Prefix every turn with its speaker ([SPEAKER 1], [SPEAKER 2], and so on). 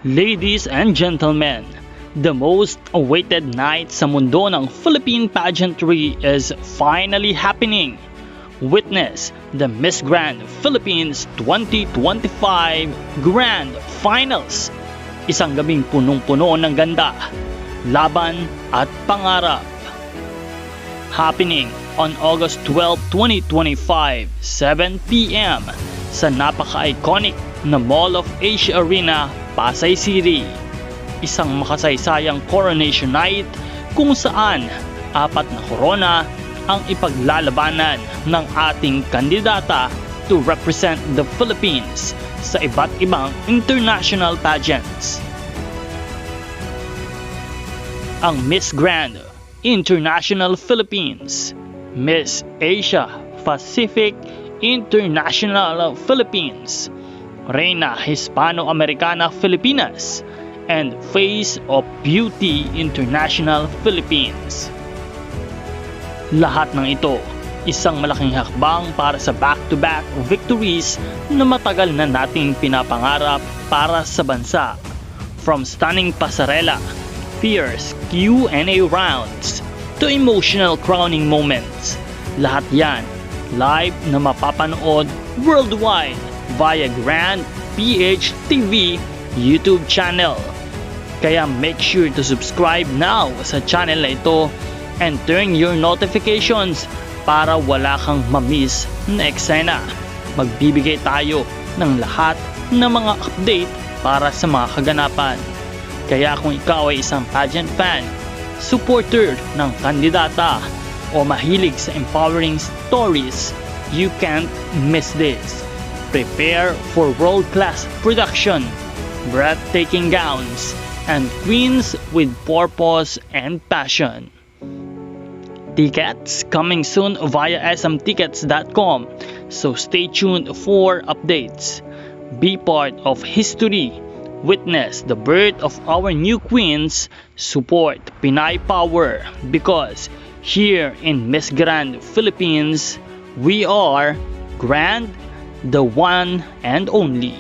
[SPEAKER 1] Ladies and gentlemen, the most awaited night sa mundo ng Philippine pageantry is finally happening. Witness the Miss Grand Philippines 2025 Grand Finals. Isang gabing punong-puno ng ganda, laban at pangarap. Happening on August 12, 2025, 7 p.m. sa napaka-iconic na Mall of Asia Arena, Pasay City. Isang makasaysayang coronation night kung saan 4 na korona ang ipaglalabanan ng ating kandidata to represent the Philippines sa iba't ibang international pageants. Ang Miss Grand International Philippines, Miss Asia Pacific International Philippines, Reina Hispano-Americana Filipinas, and Face of Beauty International Philippines. Lahat ng ito, isang malaking hakbang para sa back-to-back victories na matagal na nating pinapangarap para sa bansa. From stunning pasarela, fierce Q&A rounds, to emotional crowning moments, lahat yan live na mapapanood worldwide via Grand PH TV YouTube channel. Kaya make sure to subscribe now sa channel na ito and turn your notifications para wala kang mamiss na eksena. Magbibigay tayo ng lahat ng mga update para sa mga kaganapan. Kaya kung ikaw ay isang pageant fan, supporter ng kandidata, o mahilig sa empowering stories, you can't miss this. Prepare for world-class production, breathtaking gowns, and queens with purpose and passion. Tickets coming soon via smtickets.com, so stay tuned for updates. Be part of history. Witness the birth of our new queens. Support Pinay Power, because here in Miss Grand Philippines, we are Grand, the one and only.